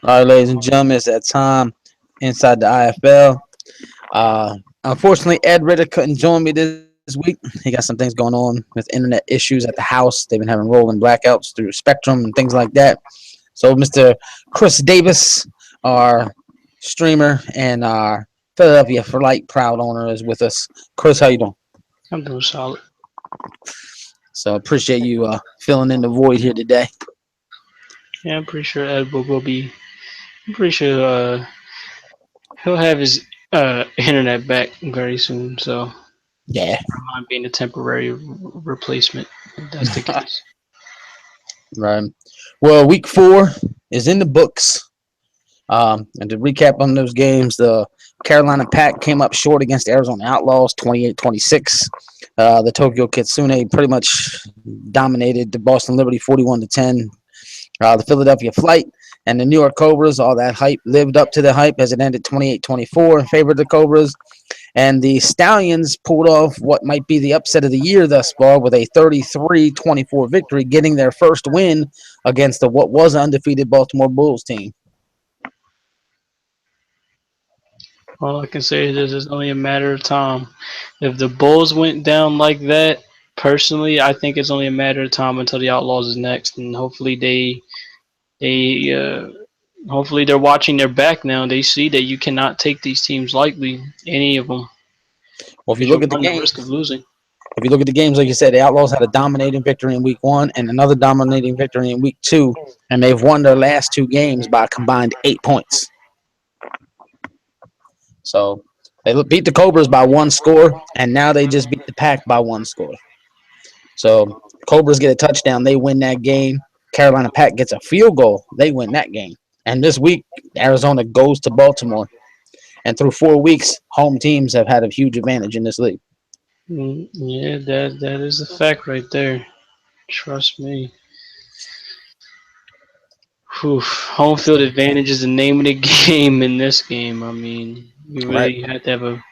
All right, ladies and gentlemen, it's that time inside the IFL. Unfortunately, Ed Ritter couldn't join me this week. He got some things going on with internet issues at the house. They've been having rolling blackouts through Spectrum and things like that. So, Mr. Chris Davis, our streamer and our Philadelphia Flight proud owner, is with us. Chris, how you doing? I'm doing solid. So, appreciate you filling in the void here today. Yeah, I'm pretty sure Ed will be. I'm pretty sure he'll have his internet back very soon. So I Yeah. don't mind being a temporary replacement if that's the case. Right. Well, week 4 is in the books. And to recap on those games, the Carolina Pack came up short against the Arizona Outlaws 28-26. The Tokyo Kitsune pretty much dominated the Boston Liberty 41-10. The Philadelphia Flight and the New York Cobras, all that hype lived up to the hype as it ended 28-24 in favor of the Cobras. And the Stallions pulled off what might be the upset of the year thus far with a 33-24 victory, getting their first win against the what was undefeated Baltimore Bulls team. All I can say is this is only a matter of time. If the Bulls went down like that, personally, I think it's only a matter of time until the Outlaws is next, and they hopefully they're watching their back now. They see that you cannot take these teams lightly, any of them, Well, if you because you look at the run the risk of games, losing. if you look at the games, like you said, the Outlaws had a dominating victory in week 1 and another dominating victory in week 2, and they've won their last 2 games by a combined 8 points. So they beat the Cobras by 1 score, and now they just beat the Pack by 1 score. So Cobras get a touchdown, they win that game. Carolina Pack gets a field goal, they win that game. And this week, Arizona goes to Baltimore. And through 4 weeks, home teams have had a huge advantage in this league. Yeah, that is a fact right there. Trust me. Whew. Home field advantage is the name of the game in this game. I mean, you Right. really have to have a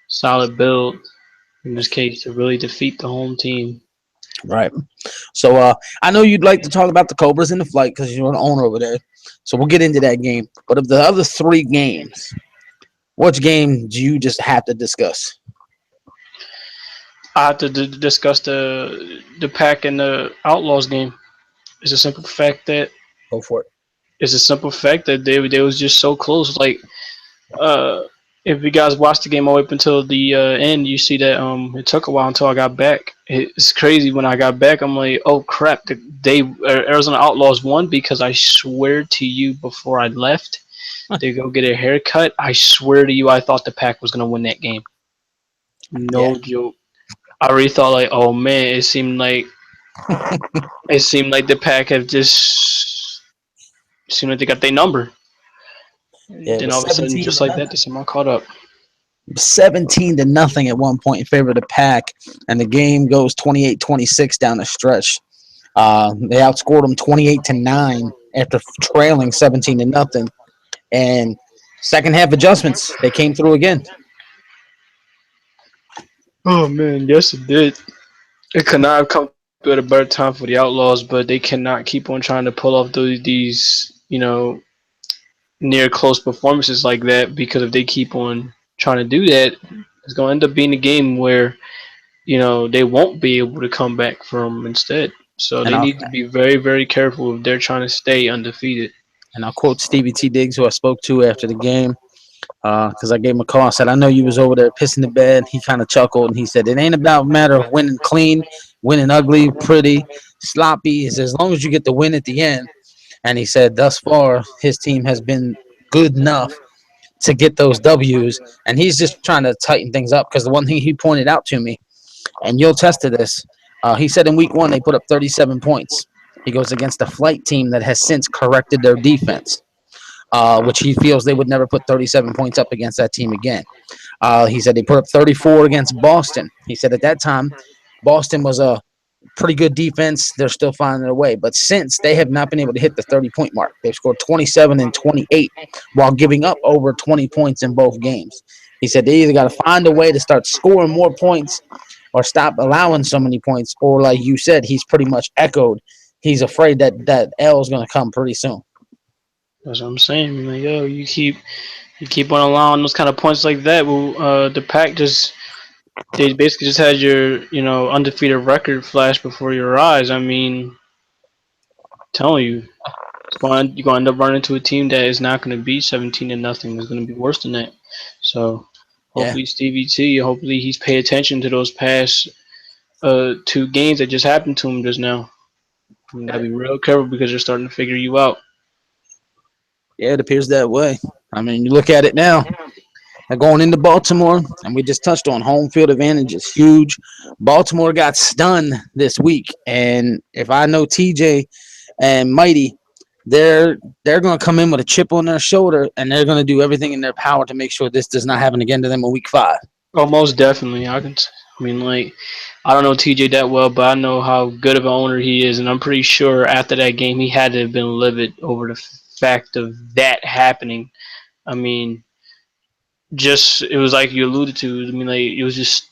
solid build in this case to really defeat the home team. Right. So I know you'd like to talk about the Cobras in the flight because you're an owner over there. So we'll get into that game. But of the other 3 games, which game do you just have to discuss? I have to discuss the pack and the Outlaws game. It's a simple fact that Go for it. they was just so close. Like uh, if you guys watched the game all the way up until the end, you see that it took a while until I got back. It's crazy when I got back. I'm like, oh crap, they Arizona Outlaws won because I swear to you before I left to go get a haircut, I swear to you, I thought the Pack was gonna win that game. Yeah. No joke. I really thought like, oh man, it seemed like the Pack have just seemed like they got their number. Yeah, it Then was all of a sudden, 17 just to like that, nothing. they somehow caught up. 17 to nothing at one point in favor of the Pack, and the game goes 28-26 down the stretch. They outscored them 28-9 after trailing 17 to nothing. And second half adjustments, they came through again. Oh man, yes it did. It could not have come through at a better time for the Outlaws, but they cannot keep on trying to pull off these near close performances like that because if they keep on trying to do that, it's going to end up being a game where they won't be able to come back from instead. So And they I'll need to be very very careful if they're trying to stay undefeated. and I'll quote Stevie T. Diggs, who I spoke to after the game, because I gave him a call. I said, "I know you was over there pissing the bed." He kind of chuckled and he said, "It ain't about a matter of winning clean, winning ugly, pretty, sloppy. It's as long as you get the win at the end." And he said, "Thus far, his team has been good enough to get those W's, and he's just trying to tighten things up." Because the one thing he pointed out to me, and you'll test to this, he said in week 1 they put up 37 points. He goes against a flight team that has since corrected their defense, which he feels they would never put 37 points up against that team again. He said they put up 34 against Boston. He said at that time, Boston was a pretty good defense. They're still finding their way. But since they have not been able to hit the 30-point mark, they've scored 27 and 28 while giving up over 20 points in both games. He said they either got to find a way to start scoring more points or stop allowing so many points, or like you said, he's pretty much echoed. He's afraid that L is going to come pretty soon. That's what I'm saying. Like, yo, you keep on allowing those kind of points like that. Well, the pack just they basically just had your undefeated record flash before your eyes. I mean, telling you, you're going to end up running into a team that is not going to be 17-0. It's going to be worse than that. So Yeah, hopefully Stevie T, hopefully he's pay attention to those past two games that just happened to him just now. You gotta be real careful because they're starting to figure you out. yeah, it appears that way. I mean, you look at it now. They're going into Baltimore, and we just touched on home field advantage is huge. Baltimore got stunned this week, and if I know TJ and Mighty, they're going to come in with a chip on their shoulder, and they're going to do everything in their power to make sure this does not happen again to them in Week 5. Oh, most definitely. I mean, like, I don't know TJ that well, but I know how good of an owner he is, and I'm pretty sure after that game he had to have been livid over the fact of that happening. I mean, just it was like you alluded to. I mean, like it was just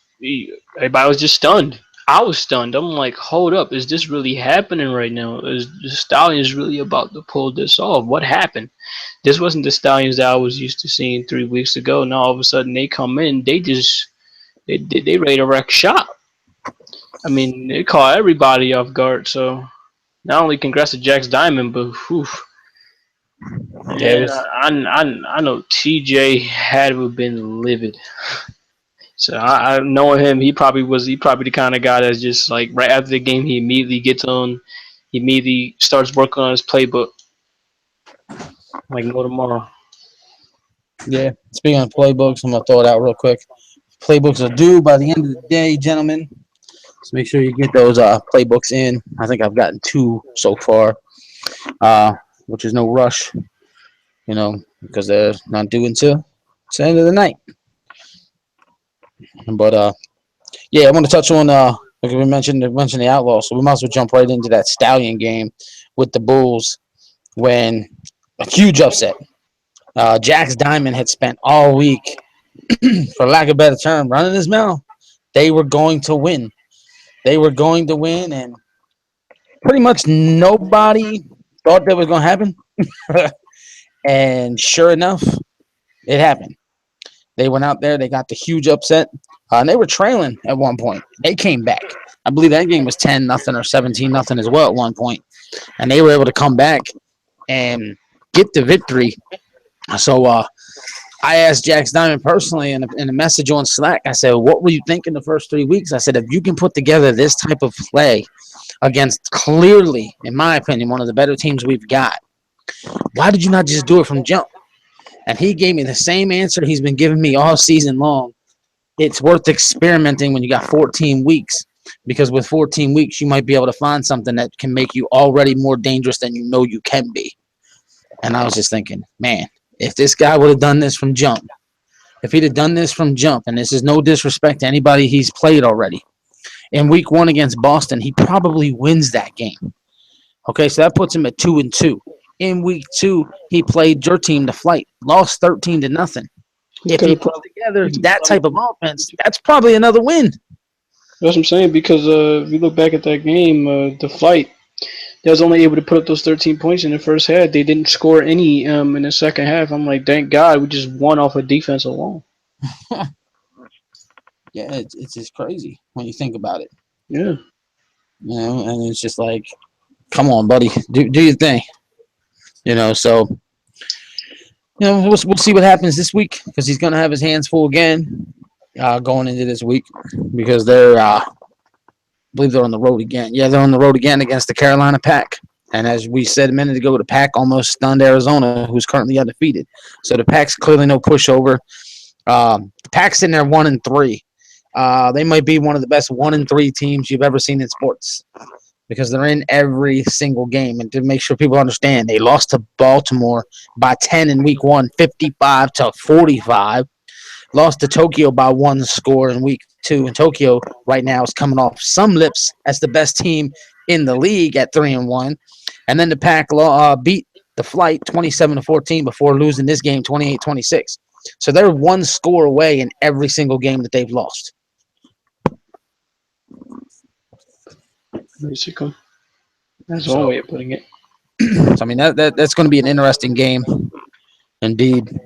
everybody was just stunned. I was stunned. I'm like, hold up, is this really happening right now? Is the Stallions really about to pull this off? What happened? This wasn't the Stallions that I was used to seeing 3 weeks ago. Now all of a sudden they come in, they ready to wreck shop. I mean, they caught everybody off guard. So not only congrats to Jax Diamond, but whew, Yeah, it man, was. I know TJ had to have been livid. So I knowing him, he probably the kind of guy that's just like right after the game he immediately gets on, he immediately starts working on his playbook like no tomorrow. Yeah. Speaking of playbooks, I'm gonna throw it out real quick. Playbooks are due by the end of the day, gentlemen. So make sure you get those playbooks in. I think I've gotten 2 so far, which is no rush, because they're not due until the end of the night. But yeah, I want to touch on like we mentioned the Outlaws, so we might as well jump right into that Stallion game with the Bulls when a huge upset. Jax Diamond had spent all week, for lack of a better term, running his mouth. They were going to win. They were going to win, and pretty much nobody thought that was going to happen. And sure enough, it happened. They went out there, they got the huge upset, and they were trailing at one point. They came back. I believe that game was 10-0 or 17-0 as well at one point, and they were able to come back and get the victory. So I asked Jax Diamond personally in a message on Slack. I said, "What were you thinking the first 3 weeks?" I said, "If you can put together this type of play against clearly, in my opinion, one of the better teams we've got, why did you not just do it from jump?" And he gave me the same answer he's been giving me all season long. It's worth experimenting when you got 14 weeks, because with 14 weeks, you might be able to find something that can make you already more dangerous than you know you can be. And I was just thinking, man, if this guy would have done this from jump, if he'd have done this from jump, and this is no disrespect to anybody he's played already, in week 1 against Boston, he probably wins that game. Okay, so that puts him at 2-2. In week 2, he played your team to flight, lost 13-0. He If could he have puts probably. together He could that probably. type of offense, that's probably another win. That's what I'm saying because if you look back at that game, the flight, they was only able to put up those 13 points in the first half. They didn't score any in the second half. I'm like, thank God we just won off of defense alone. Yeah, it's just crazy when you think about it. Yeah. And it's just like, come on, buddy, do your thing. So we'll see what happens this week, because he's gonna have his hands full again going into this week, because I believe they're on the road again. Yeah, they're on the road again against the Carolina Pack. And as we said a minute ago, the Pack almost stunned Arizona, who's currently undefeated. So the Pack's clearly no pushover. The Pack's in there 1-3. They might be one of the best 1-3 teams you've ever seen in sports, because they're in every single game. And to make sure people understand, they lost to Baltimore by 10 in week 1, 55-45. Lost to Tokyo by 1 score in week 2. And Tokyo right now is coming off some lips as the best team in the league at 3-1. And then the Pack beat the Flight 27-14 before losing this game 28-26. So they're 1 score away in every single game that they've lost. Basically, that's one So way of putting it. So I mean that's going to be an interesting game indeed.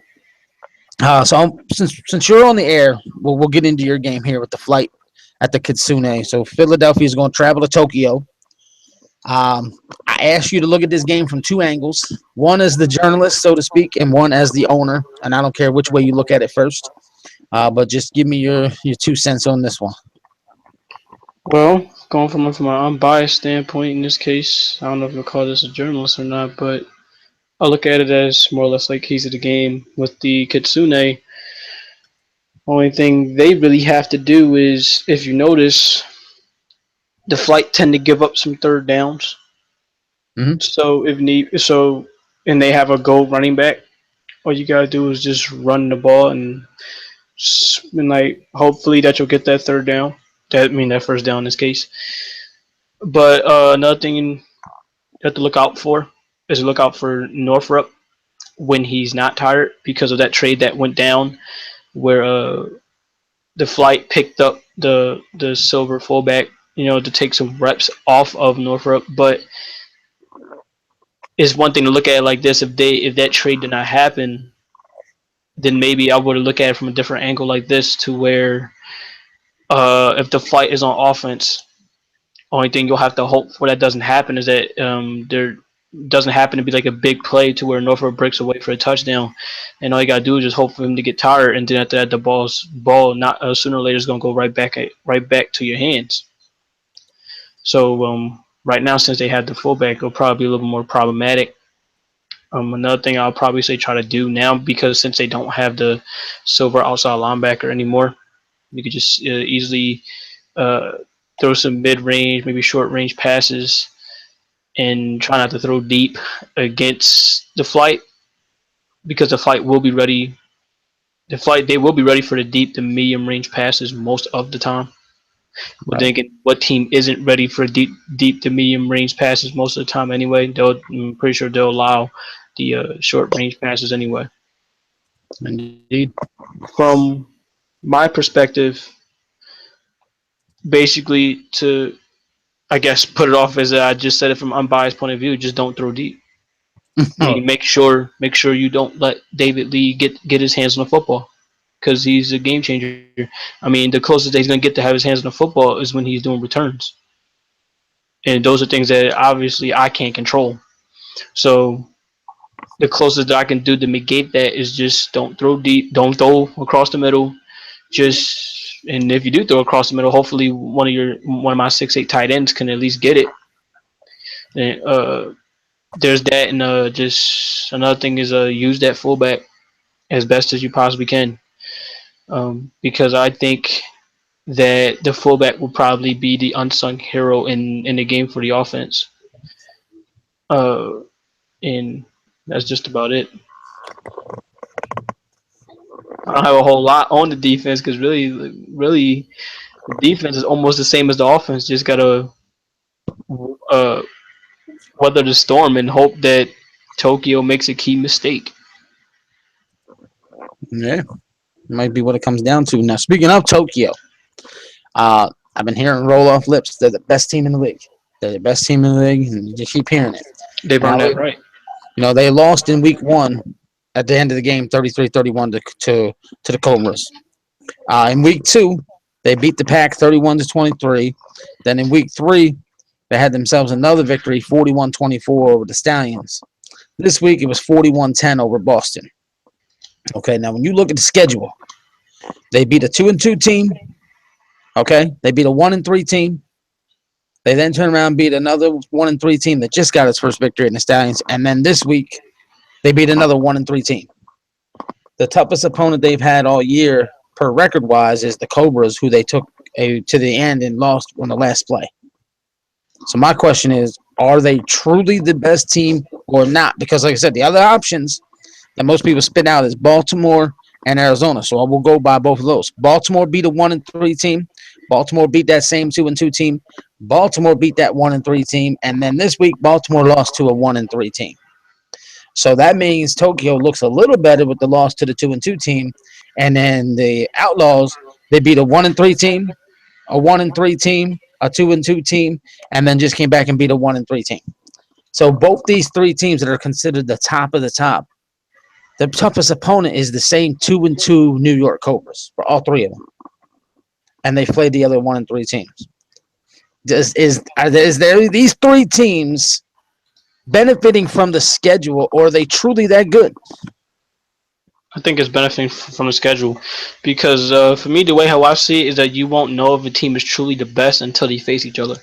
Since you're on the air, we'll get into your game here with the flight at the Kitsune. So Philadelphia is going to travel to Tokyo. I asked you to look at this game from two angles. One as the journalist, so to speak, and one as the owner. And I don't care which way you look at it first. But just give me your 2 cents on this one. Well, going from an unbiased standpoint in this case, I don't know if you'll call this a journalist or not, but I look at it as more or less like keys of the game with the Kitsune. Only thing they really have to do is, if you notice, the flight tend to give up some third downs. Mm-hmm. So if need, so and they have a go running back, all you gotta do is just run the ball and like hopefully that you'll get that third down. That I mean that first down in this case. But another thing you have to look out for is look out for Northrop when he's not tired because of that trade that went down where the flight picked up the silver fullback, to take some reps off of Northrop. But it's one thing to look at it like this. If that trade did not happen, then maybe I would have looked at it from a different angle like this to where if the flight is on offense, only thing you'll have to hope for that doesn't happen is that there doesn't happen to be like a big play to where Norfolk breaks away for a touchdown, and all you gotta do is just hope for him to get tired, and then after that the ball not sooner or later is gonna go right back to your hands. So right now, since they have the fullback, it'll probably be a little more problematic. Another thing I'll probably say try to do now because since they don't have the silver outside linebacker anymore, you could just easily uh, throw some mid range, maybe short range passes, and try not to throw deep against the flight because the flight will be ready. They will be ready for the deep to medium range passes most of the time. But then Right. again, what team isn't ready for deep to medium range passes most of the time anyway? I'm pretty sure they'll allow the short range passes anyway. Indeed. From my perspective, basically to I guess put it off as I just said it from unbiased point of view, just don't throw deep. I mean, make sure you don't let David Lee get his hands on the football because he's a game changer. I mean, the closest that he's going to get to have his hands on the football is when he's doing returns, and those are things that obviously I can't control. So the closest that I can do to negate that is just don't throw deep, don't throw across the middle. Just and if you do throw across the middle, hopefully one of my 6'8" tight ends can at least get it. And, there's that, and just another thing is use that fullback as best as you possibly can. Because I think that the fullback will probably be the unsung hero in the game for the offense. Uh, and that's just about it. I don't have a whole lot on the defense because really, the defense is almost the same as the offense. Just gotta uh, weather the storm and hope that Tokyo makes a key mistake. Yeah, might be what it comes down to. Now, speaking of Tokyo, I've been hearing roll off lips. They're the best team in the league. They're the best team in the league, and you just keep hearing it. They've earned Now, that right. they lost in week one at the end of the game, 33-31 to the Cobras. In week two, they beat the Pack 31-23. Then in week three, they had themselves another victory, 41-24 over the Stallions. This week, it was 41-10 over Boston. Okay, now when you look at the schedule, they beat a 2-2 team. Okay, they beat a 1-3 team. They then turn around and beat another 1-3 team that just got its first victory in the Stallions. And then this week, they beat another 1-3 team. The toughest opponent they've had all year, per record wise, is the Cobras, who they took to the end and lost on the last play. So my question is, are they truly the best team or not? Because like I said, the other options that most people spit out is Baltimore and Arizona. So I will go by both of those. Baltimore beat a 1-3 team. Baltimore beat that same 2-2 team. Baltimore beat that 1-3 team. And then this week, Baltimore lost to a 1-3 team. So that means Tokyo looks a little better with the loss to the 2-2 team. And then the Outlaws, they beat a 1-3 team, a 1-3 team, a 2-2 team, and then just came back and beat a 1-3 team. So both these three teams that are considered the top of the top, the toughest opponent is the same 2-2 New York Cobras for all three of them, and they played the other 1-3 teams. Is there these three teams benefiting from the schedule, or are they truly that good? I think it's benefiting from the schedule because for me, the way how I see it is that you won't know if a team is truly the best until they face each other.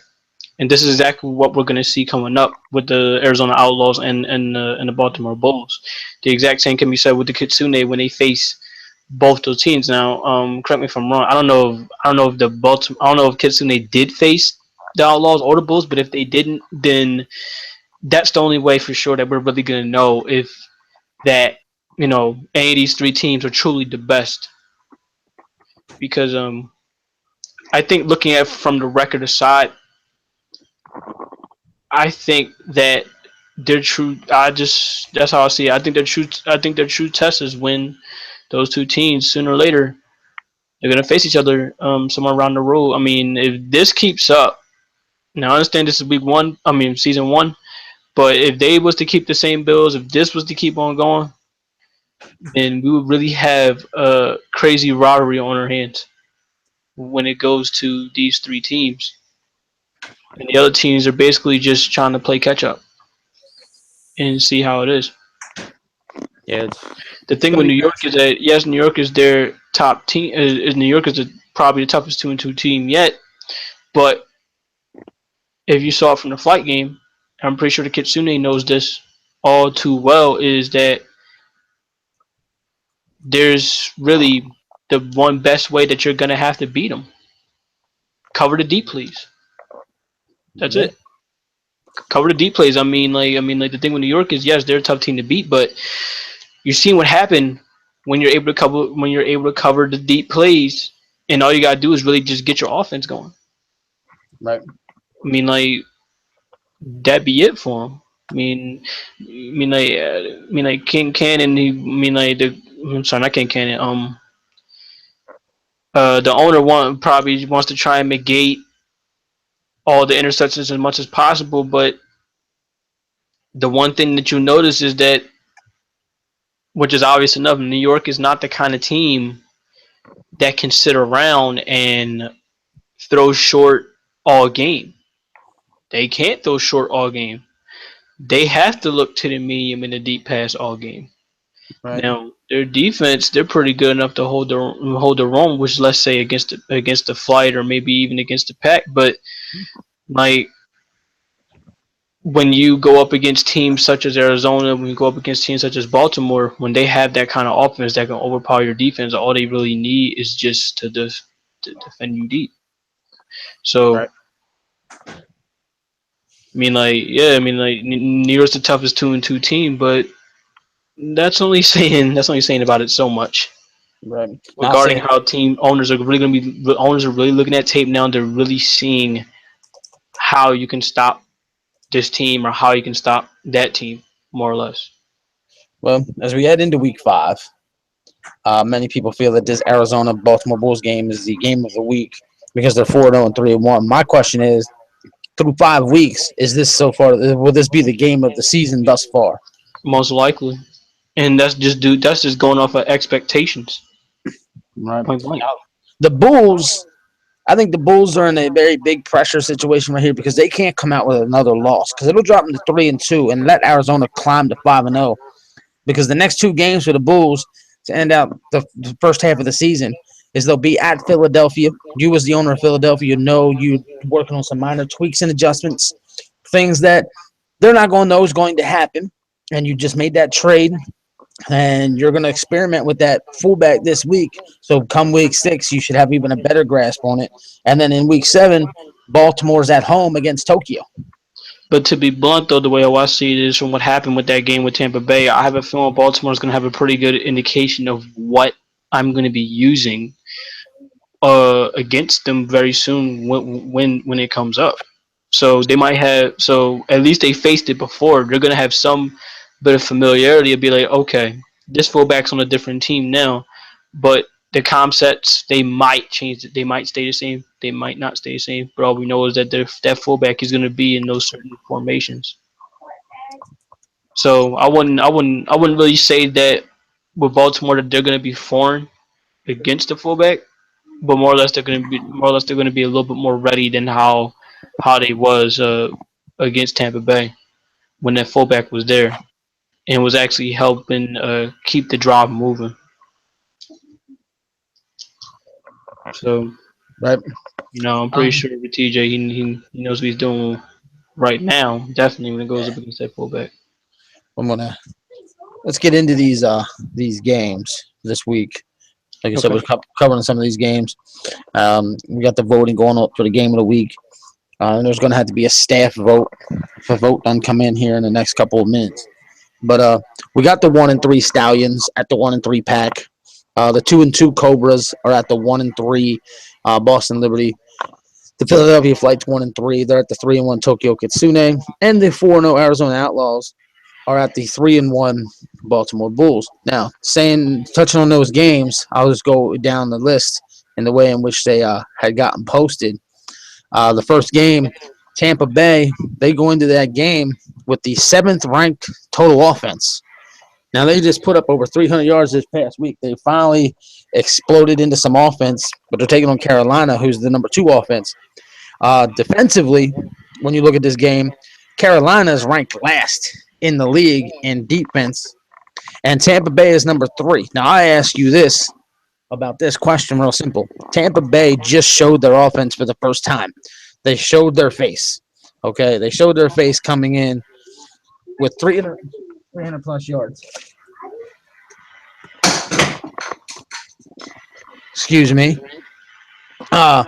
And this is exactly what we're going to see coming up with the Arizona Outlaws and the Baltimore Bulls. The exact same can be said with the Kitsune when they face both those teams. Now, correct me if I'm wrong. I don't know if the Baltimore. I don't know if Kitsune did face the Outlaws or the Bulls, but if they didn't, then that's the only way for sure that we're really going to know if that any of these three teams are truly the best. Because I think looking at from the record aside, I think that their true. I just that's how I see it. I think their true. I think their true test is when those two teams sooner or later they're gonna face each other somewhere around the road. I mean, if this keeps up, now I understand this is week one. I mean, season one. But if they was to keep the same bills, if this was to keep on going, then we would really have a crazy rivalry on our hands when it goes to these three teams. And the other teams are basically just trying to play catch up and see how it is. Yeah, The it's thing gonna with be New very York is that yes, New York is their top team. Is New York is probably the toughest 2-2 team yet. But if you saw it from the flight game, I'm pretty sure the Kitsune knows this all too well. Is that there's really the one best way that you're gonna have to beat them. Cover the deep plays. That's yeah, it. Cover the deep plays. I mean, like the thing with New York is yes, they're a tough team to beat, but you've seen what happened when you're able to cover the deep plays, and all you gotta do is really just get your offense going. right. I mean, like that be it for him. I mean, like King Cannon. I mean, like I'm sorry, not King Cannon. The owner probably wants to try and negate all the interceptions as much as possible, but the one thing that you notice is that, which is obvious enough, New York is not the kind of team that can sit around and throw short all game. They can't throw short all game. They have to look to the medium and the deep pass all game. Right. Now their defense, they're pretty good enough to hold their own, which let's say against the flight or maybe even against the pack. But like when you go up against teams such as Arizona, when you go up against teams such as Baltimore, when they have that kind of offense that can overpower your defense, all they really need is just to defend you deep. So Right. I mean, like, yeah, I mean, like, New York's the toughest 2-2 team, but that's only saying about it so much Right. And I'll regarding say how team owners are really looking at tape now. They're really seeing how you can stop this team or how you can stop that team, more or less. well, as we head into week 5, many people feel that this Arizona Baltimore Bulls game is the game of the week because they're 4-0 and 3-1. My question is, through 5 weeks, is this so far? Will this be the game of the season thus far? Most likely, and that's just going off of expectations, Right. point blank. Now, the Bulls, I think the Bulls are in a very big pressure situation right here because they can't come out with another loss because it'll drop them to 3-2 and let Arizona climb to 5-0. Because the next two games for the Bulls to end out the first half of the season is they'll be at Philadelphia. You, as the owner of Philadelphia, know you're working on some minor tweaks and adjustments, things that they're not going to know is going to happen. And you just made that trade, and you're going to experiment with that fullback this week. So come week 6, you should have even a better grasp on it. And then in week 7, Baltimore's at home against Tokyo. But to be blunt, though, the way I see it is from what happened with that game with Tampa Bay, I have a feeling Baltimore's going to have a pretty good indication of what I'm going to be using against them very soon when it comes up. So they might have. So at least they faced it before. They're going to have some bit of familiarity. It'd be like, okay, this fullback's on a different team now, but the concepts they might change. They might stay the same. They might not stay the same. But all we know is that that fullback is going to be in those certain formations. So I wouldn't really say that with Baltimore that they're going to be foreign against the fullback, but more or less they're going to be a little bit more ready than how they was against Tampa Bay when that fullback was there and was actually helping keep the drive moving. So right? I'm pretty Um, sure with TJ he knows what he's doing right now. Definitely when it goes up against that fullback. I'm gonna let's get into these games this week. Like I said, Okay. we're covering some of these games. We got the voting going up for the game of the week. And there's going to have to be a staff vote if a vote doesn't come in here in the next couple of minutes. But we got the 1-3 Stallions at the 1-3 Pack. The 2-2 Cobras are at the 1-3 Boston Liberty. The Philadelphia Flights 1-3. They're at the 3-1 Tokyo Kitsune, and the 4-0 Arizona Outlaws are at the 3-1 Baltimore Bulls. Now, touching on those games, I'll just go down the list in the way in which they had gotten posted. The first game, Tampa Bay, they go into that game with the seventh ranked total offense. Now they just put up over 300 yards this past week. They finally exploded into some offense, but they're taking on Carolina, who's the number two offense. Defensively, when you look at this game, Carolina is ranked last in the league in defense, and Tampa Bay is number three. Now I ask you this about this question, real simple. Tampa Bay just showed their offense for the first time. They showed their face. Okay, they showed their face coming in with 300 plus yards. Excuse me. Uh,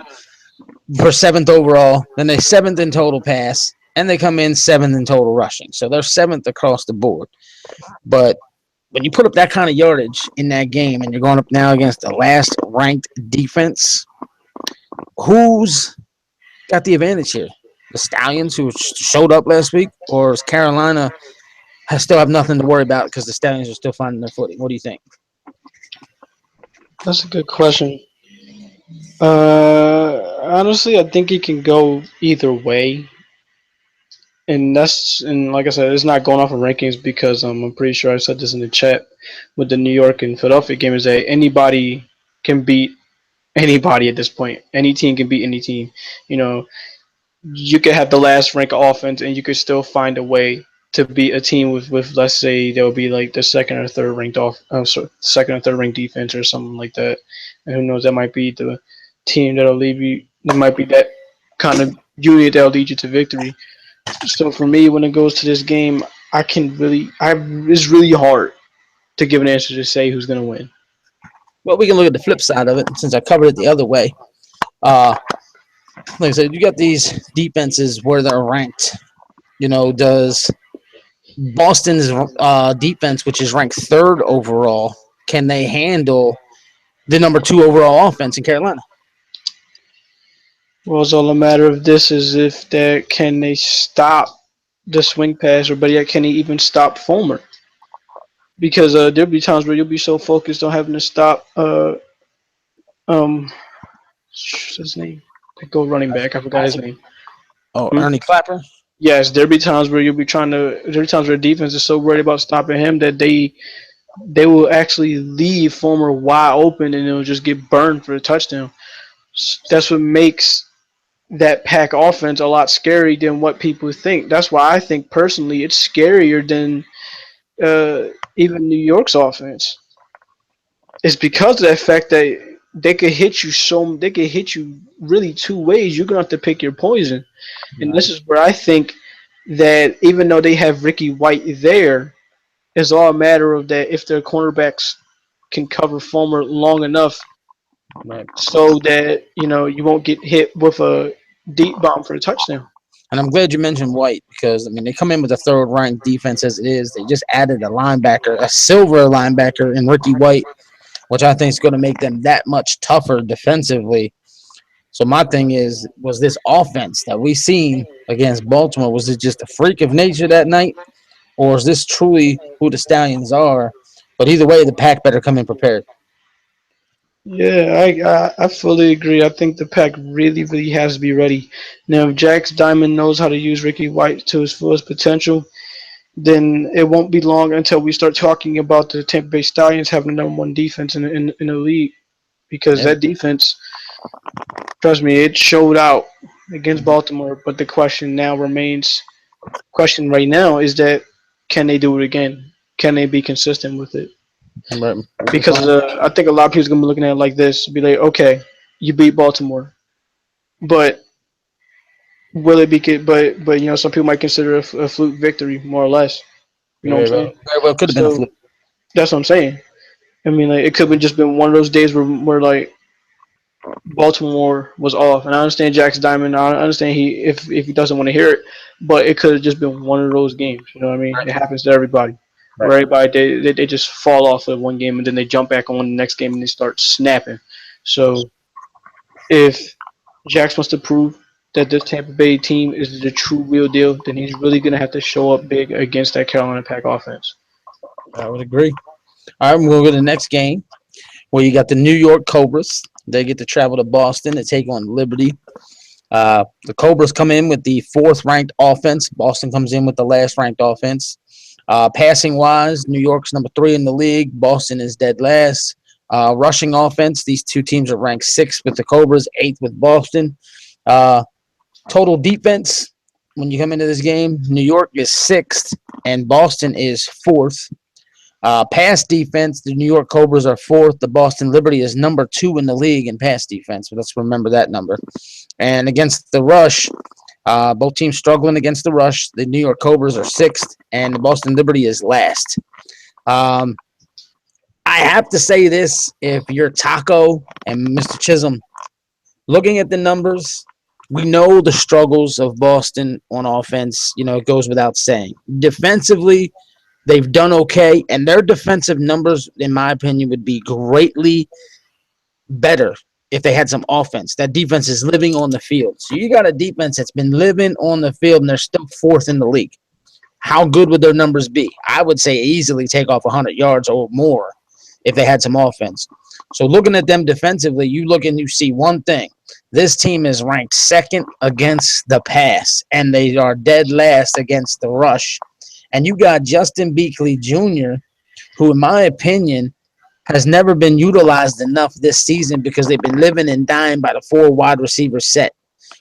for seventh overall. Then they seventh in total pass, and they come in seventh in total rushing. So they're seventh across the board. But when you put up that kind of yardage in that game, and you're going up now against the last ranked defense, who's got the advantage here? The Stallions, who showed up last week, or is Carolina still have nothing to worry about because the Stallions are still finding their footing? What do you think? That's a good question. Honestly, I think it can go either way, and like I said, it's not going off of rankings because I'm pretty sure I said this in the chat with the New York and Philadelphia game is that anybody can beat anybody at this point. Any team can beat any team. You know, you could have the last rank offense and you could still find a way to beat a team with let's say there will be like the second or third ranked second or third ranked defense or something like that. And who knows, that might be the team that'll lead you. That might be that kind of unit that'll lead you to victory. So for me, when it goes to this game, it's really hard to give an answer to say who's gonna win. Well, we can look at the flip side of it since I covered it the other way. Uh, like I said, you got these defenses where they're ranked. Does Boston's defense, which is ranked third overall, can they handle the number two overall offense in Carolina? Well, it's all a matter of this is if they can they stop the swing pass, or better yet, can he even stop Fulmer? Because there'll be times where you'll be so focused on having to stop um what's his name? The go running back. I forgot his Isaac. name. Oh, Hmm? Ernie Clapper. Yes, there'll be times where you'll be trying to. There'll be times where the defense is so worried about stopping him that they will actually leave Fulmer wide open and it'll just get burned for a touchdown. That's what makes that pack offense a lot scary than what people think. That's why I think personally it's scarier than even New York's offense. It's because of the fact that they could hit you really two ways. You're gonna have to pick your poison. And Right, this is where I think that even though they have Ricky White there, it's all a matter of that if their cornerbacks can cover Fulmer long enough right. so that you won't get hit with a deep bomb for a touchdown. And I'm glad you mentioned White because they come in with a third ranked defense as it is. They just added a linebacker, a silver linebacker in Ricky White, which I think is going to make them that much tougher defensively. So my thing is, was this offense that we seen against Baltimore, was it just a freak of nature that night, or is this truly who the Stallions are? But either way, the Pack better come in prepared. Yeah, I fully agree. I think the pack really has to be ready. Now, if Jax Diamond knows how to use Ricky White to his fullest potential, then it won't be long until we start talking about the Tampa Bay Stallions having the number one defense in the league because Yep. that defense, trust me, it showed out against Baltimore. But the question right now is that can they do it again? Can they be consistent with it? Right. Because I think a lot of people are gonna be looking at it like this, be like, okay, you beat Baltimore, but will it be? But some people might consider it a fluke victory, more or less. You know what I'm saying? Very well could have been a So fluke. that's what I'm saying. I mean, like it could have just been one of those days where like Baltimore was off, and I understand Jack's diamond. I understand if he doesn't want to hear it, but it could have just been one of those games. You know what I mean? It happens to everybody. Right. Where everybody they just fall off of one game and then they jump back on the next game and they start snapping. So if Jax wants to prove that this Tampa Bay team is the true real deal, then he's really gonna have to show up big against that Carolina Pack offense. I would agree. All right, we'll go to the next game where you got the New York Cobras. They get to travel to Boston to take on Liberty. The Cobras come in with the fourth ranked offense. Boston comes in with the last ranked offense. Passing wise, New York's number 3 in the league. Boston is dead last. Rushing offense, these two teams are ranked 6th with the Cobras, 8th with Boston. Uh, Total defense, when you come into this game, New York is 6th and Boston is 4th. Pass defense, the New York Cobras are 4th. The Boston Liberty is number 2 in the league in pass defense. So let's remember that number. And against the rush, both teams struggling against the rush. The New York Cobras are 6th, and the Boston Liberty is last. Um, I have to say this: if you're Taco and Mr. Chisholm, looking at the numbers, we know the struggles of Boston on offense. It goes without saying. Defensively, they've done okay, and their defensive numbers, in my opinion, would be greatly better if they had some offense. That defense is living on the field. So you got a defense that's been living on the field, and they're still 4th in the league. How good would their numbers be? I would say easily take off 100 yards or more if they had some offense. So looking at them defensively, you look and you see one thing. This team is ranked 2nd against the pass, and they are dead last against the rush. And you got Justin Beakley Jr., who, in my opinion, has never been utilized enough this season because they've been living and dying by the 4 wide receiver set.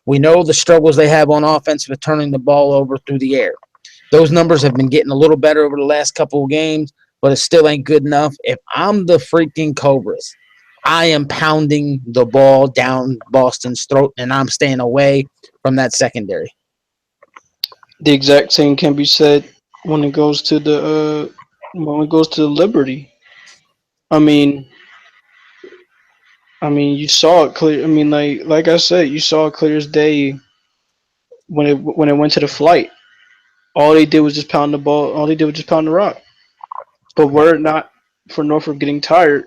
We know the struggles they have on offense with turning the ball over through the air. Those numbers have been getting a little better over the last couple of games, but it still ain't good enough. If I'm the freaking Cobras, I am pounding the ball down Boston's throat, and I'm staying away from that secondary. The exact same can be said when it goes to the Liberty. I mean, you saw it clear. I mean, like I said, you saw it clear as day when it went to the flight. All they did was just pound the ball. All they did was just pound the rock. But were it not for Norfolk getting tired,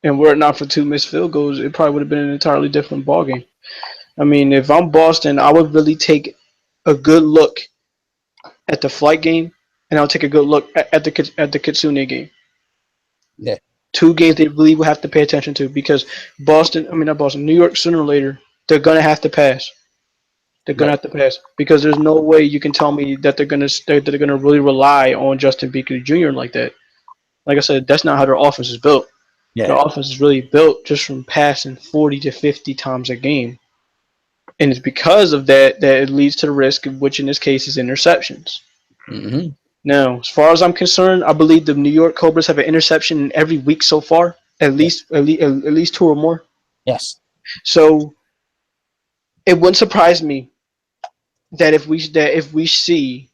and were it not for 2 missed field goals, it probably would have been an entirely different ballgame. I mean, if I'm Boston, I would really take a good look at the flight game, and I'll take a good look at the Kitsune game. Yeah, 2 games they really will have to pay attention to because not Boston, New York, sooner or later, they're gonna have to pass. They're gonna right. have to pass because there's no way you can tell me that they're gonna really rely on Justin Beakley Jr. like that. Like I said, that's not how their offense is built. Their Yeah. offense is really built just from passing 40 to 50 times a game, and it's because of that it leads to the risk, which in this case is interceptions. Mm-hmm. Now, as far as I'm concerned, I believe the New York Cobras have an interception in every week so far, Yes. at least 2 or more. Yes. So it wouldn't surprise me that if we see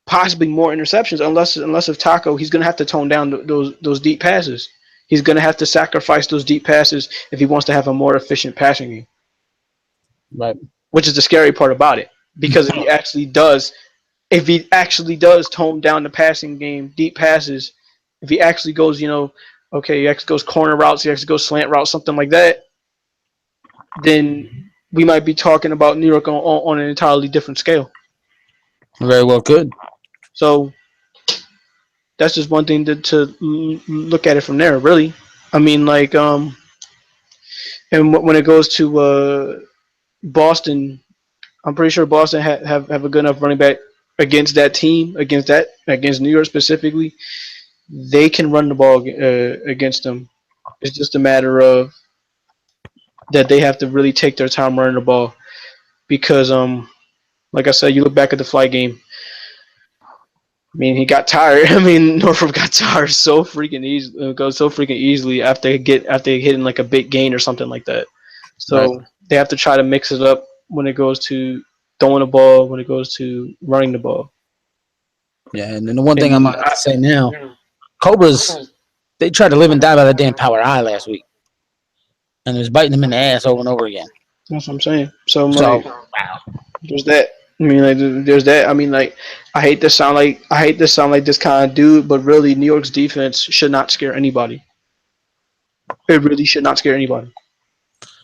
possibly more interceptions, unless of Taco, he's gonna have to tone down those deep passes. He's gonna have to sacrifice those deep passes if he wants to have a more efficient passing game, Right. which is the scary part about it. Because if he actually does tone down the passing game, deep passes, if he actually goes, okay, he actually goes corner routes, he actually goes slant routes, something like that, then we might be talking about New York on an entirely different scale. Very well could. So that's just one thing to look at it from there, really. I mean, and when it goes to Boston, I'm pretty sure Boston have a good enough running back against that team, against New York specifically, they can run the ball against them. It's just a matter of that they have to really take their time running the ball because like I said, you look back at the flight game. I mean, he got tired. I mean, Norfolk got tired so freaking easy, goes so freaking easily after hitting like a big gain or something like that. Right. So they have to try to mix it up when it goes to throwing the ball, when it goes to running the ball. Yeah, and then the one thing I'm And gonna have to say now, Cobras, they tried to live and die by the damn power I last week, and it was biting them in the ass over and over again. that's what I'm saying. So I'm So like, there's that. I mean, like, there's that. I mean, like, I hate to sound like this kind of dude, but really, New York's defense should not scare anybody. It really should not scare anybody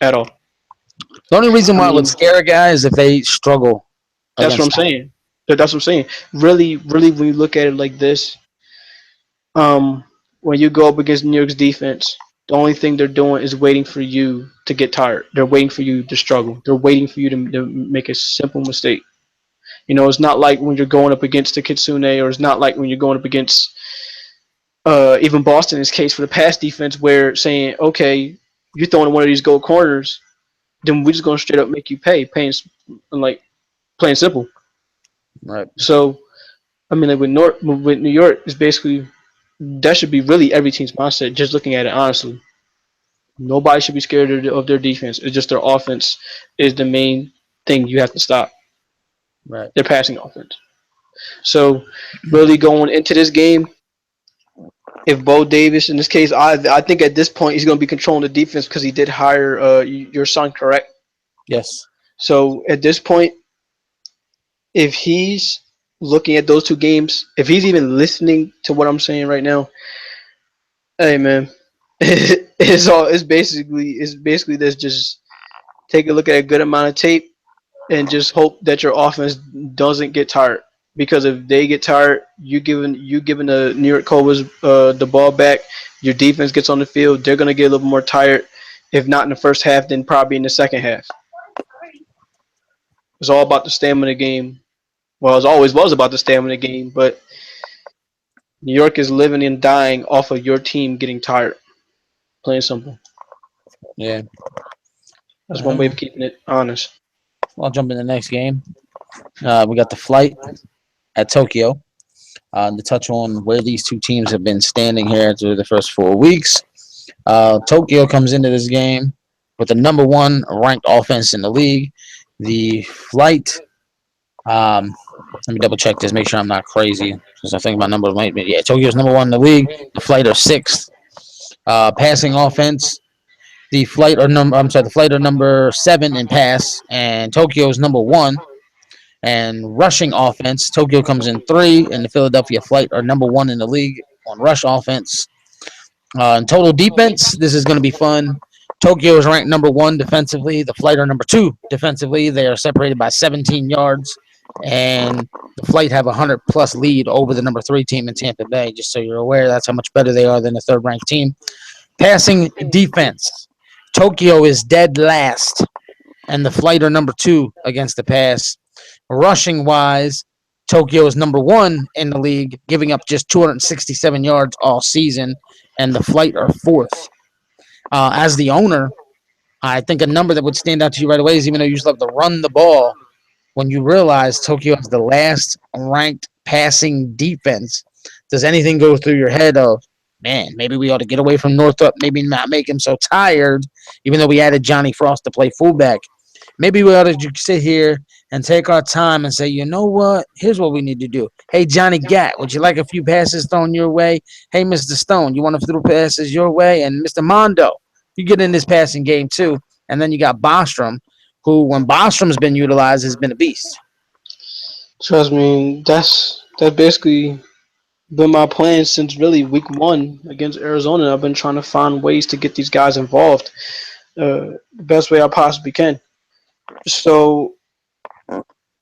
at all. the only reason I why it would mean, scare a guy is if they struggle that's what against I'm stop. saying. That's what I'm saying. Really, really, when you look at it like this, when you go up against New York's defense, the only thing they're doing is waiting for you to get tired. They're waiting for you to struggle. They're waiting for you to make a simple mistake. You know, it's not like when you're going up against the Kitsune, or it's not like when you're going up against even Boston in this case for the pass defense, where saying, okay, you're throwing one of these gold corners, then we're just going to straight up make you pay, paying like plain simple. Right. So I mean, like with New York, it's basically that should be really every team's mindset. Just looking at it honestly, nobody should be scared of their defense. It's just their offense is the main thing you have to stop. Right. Their passing offense. So really going into this game, if Bo Davis, in this case, I think at this point he's going to be controlling the defense because he did hire your son, correct? Yes. So at this point, if he's looking at those two games, if he's even listening to what I'm saying right now, hey man, it's basically this. Just take a look at a good amount of tape and just hope that your offense doesn't get tired. Because if they get tired, you giving the New York Cobras the ball back, your defense gets on the field, they're gonna get a little more tired. If not in the first half, then probably in the second half. It's all about the stamina game. Well, it always was about the stamina game, but New York is living and dying off of your team getting tired. Plain and simple. Yeah. That's one way Uh, of keeping it honest. I'll jump in the next game. We got the flight at Tokyo. To touch on where these two teams have been standing here through the first 4 weeks. Tokyo comes into this game with the number one ranked offense in the league. The flight, let me double check this, make sure I'm not crazy, because I think my number might be. Yeah, Tokyo's number one in the league. The flight are sixth. Passing offense, the flight are number seven in pass, and Tokyo's number one. And rushing offense, Tokyo comes in three, and the Philadelphia Flight are number one in the league on rush offense. In total defense, this is going to be fun. Tokyo is ranked number one defensively. The Flight are number two defensively. They are separated by 17 yards, and the Flight have a 100-plus lead over the number three team in Tampa Bay. Just so you're aware, that's how much better they are than the third-ranked team. Passing defense, Tokyo is dead last, and the Flight are number two against the pass. Rushing wise, Tokyo is number one in the league, giving up just 267 yards all season, and the Flight are fourth. As the owner, I think a number that would stand out to you right away is even though you just love to run the ball, when you realize Tokyo is the last ranked passing defense, does anything go through your head of, man, maybe we ought to get away from Northup, maybe not make him so tired, even though we added Johnny Frost to play fullback? Maybe we ought to sit here and take our time and say, you know what? Here's what we need to do. Hey, Johnny Gat, would you like a few passes thrown your way? Hey, Mr. Stone, you want to throw passes your way? And Mr. Mondo, you get in this passing game too. And then you got Bostrom, who, when Bostrom's been utilized, has been a beast. Trust me, that's basically been my plan since really week one against Arizona. I've been trying to find ways to get these guys involved the best way I possibly can. So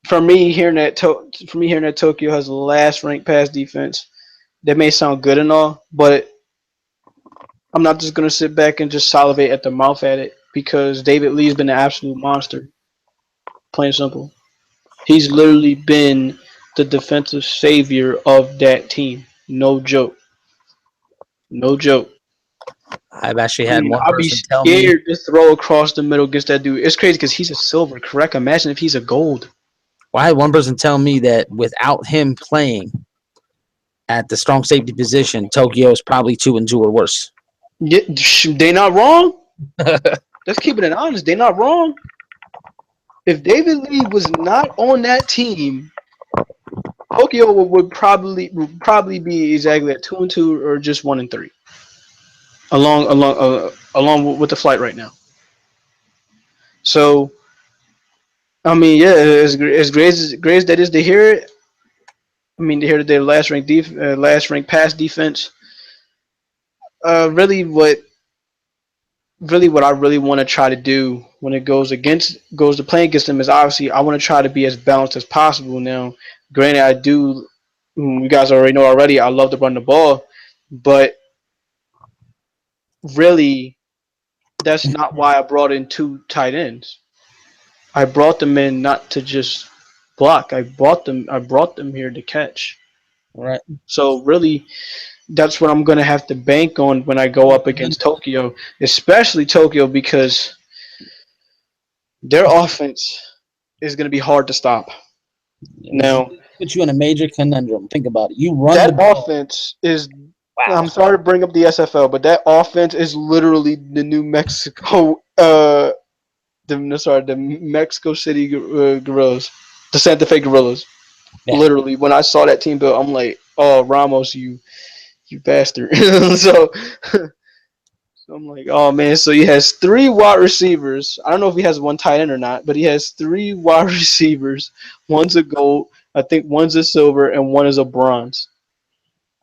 for me hearing that Tokyo has the last ranked pass defense, that may sound good and all, but I'm not just gonna sit back and just salivate at the mouth at it because David Lee's been an absolute monster. Plain and simple. He's literally been the defensive savior of that team. No joke. No joke. I've actually I had mean, one I'd be person tell me. scared to throw across the middle against that dude. It's crazy because he's a silver, correct? Imagine if he's a gold. Well, I had one person tell me that without him playing at the strong safety position, Tokyo is probably 2-2 or worse. Yeah, they not wrong. Let's keep it honest. They not wrong. If David Lee was not on that team, Tokyo would probably be exactly at 2-2 or just 1-3, along with the flight right now. So I mean, yeah, as great as that is to hear it. I mean, to hear that their last ranked pass defense. Really, what I really want to try to do when it goes to playing against them is obviously I want to try to be as balanced as possible. Now, granted, I do. You guys already know already. I love to run the ball, but really, that's not why I brought in two tight ends. I brought them in not to just block. I brought them here to catch. Right. So really, that's what I'm gonna have to bank on when I go up against Tokyo, especially Tokyo because their offense is gonna be hard to stop. This Now, puts you in a major conundrum. Think about it. You run the that ball. offense is. Wow. I'm sorry to bring up the SFL, but that offense is literally the New Mexico. The Mexico City Gorillas, the Santa Fe Gorillas. Yeah. Literally, when I saw that team built, I'm like, "Oh, Ramos, you bastard!" so I'm like, "Oh man!" So he has three wide receivers. I don't know if he has one tight end or not, but he has three wide receivers. One's a gold, I think one's a silver, and one is a bronze.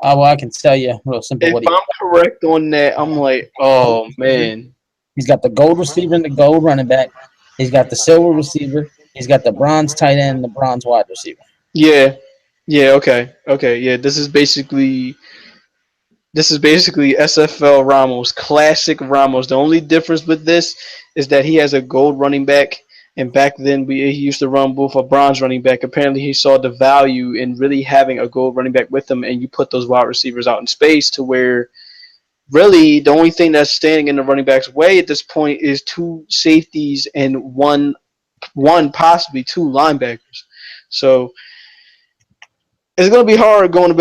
Well, I can tell you real simple If what he I'm correct on that, I'm like, gold "Oh receiver. man, He's got the gold receiver and the gold running back. He's got the silver receiver. He's got the bronze tight end and the bronze wide receiver. yeah, yeah, okay, yeah." This is basically SFL Ramos, classic Ramos. The only difference with this is that he has a gold running back, and back then he used to run both a bronze running back. Apparently, he saw the value in really having a gold running back with him, and you put those wide receivers out in space to where really the only thing that's standing in the running back's way at this point is two safeties and one possibly two linebackers. So it's gonna be hard going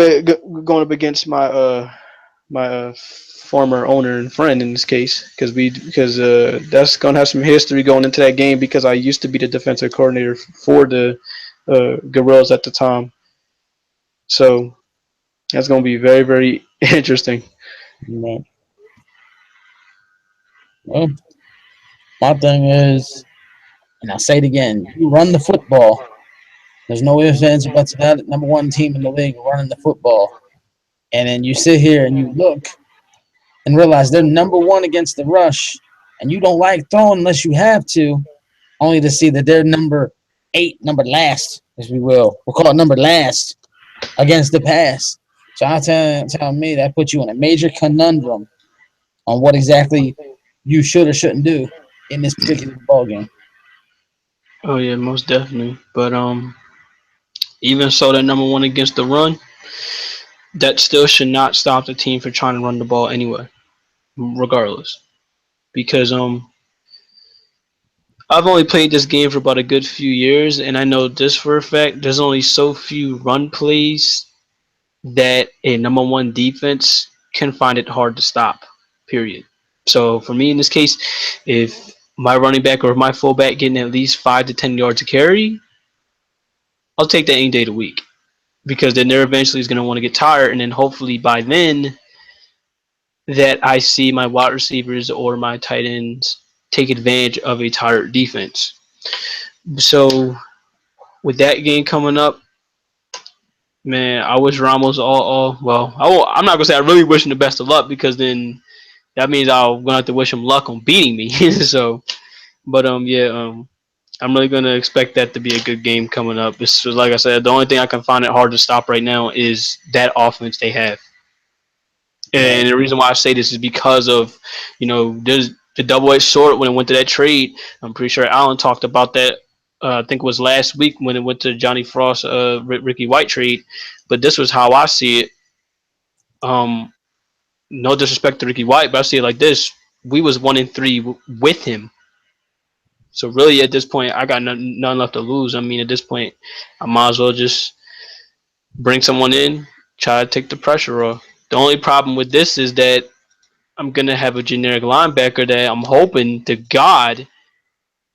up against my former owner and friend in this case because that's gonna have some history going into that game because I used to be the defensive coordinator for the Gorillas at the time. So that's gonna be very very interesting. Man. Well, my thing is, and I'll say it again, you run the football. There's no ifs, ands, or buts about it. Number one team in the league running the football. And then you sit here and you look and realize they're number one against the rush, and you don't like throwing unless you have to, only to see that they're number 8, number last, as we will. We'll call it number last against the pass. So I'm telling me that puts you in a major conundrum on what exactly you should or shouldn't do in this particular ball game. Oh yeah, most definitely. But even so, that number one against the run, that still should not stop the team for trying to run the ball anyway, regardless. Because I've only played this game for about a good few years, and I know this for a fact. There's only so few run plays that a number one defense can find it hard to stop. Period. So for me in this case, if my running back or my fullback getting at least 5 to 10 yards to carry, I'll take that any day of the week because then they're eventually is going to want to get tired, and then hopefully by then that I see my wide receivers or my tight ends take advantage of a tired defense. So with that game coming up, man, I wish Ramos all well. I'm not gonna say I really wish him the best of luck because then that means I'm gonna have to wish him luck on beating me. So, but yeah, I'm really gonna expect that to be a good game coming up. It's just, like I said, the only thing I can find it hard to stop right now is that offense they have. Right. And the reason why I say this is because of, there's the double-edged sword when it went to that trade. I'm pretty sure Alan talked about that I think it was last week when it went to Johnny Frost, Ricky White trade. But this was how I see it. Um, no disrespect to Ricky White, but I see it like this: we was 1-3 with him. So really, at this point, I got none left to lose. I mean, at this point, I might as well just bring someone in, try to take the pressure off. The only problem with this is that I'm gonna have a generic linebacker that I'm hoping to God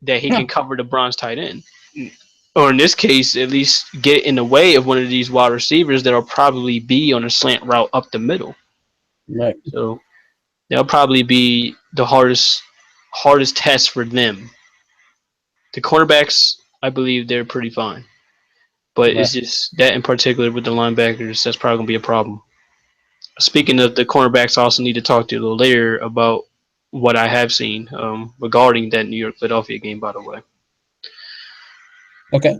that he Yeah. can cover the bronze tight end, or in this case, at least get in the way of one of these wide receivers that'll probably be on a slant route up the middle. Right. So that'll probably be the hardest test for them. The cornerbacks, I believe they're pretty fine, but Right. it's just that in particular with the linebackers that's probably gonna be a problem. Speaking of the cornerbacks, I also need to talk to you a little later about what I have seen regarding that New York Philadelphia game. By the way, Okay.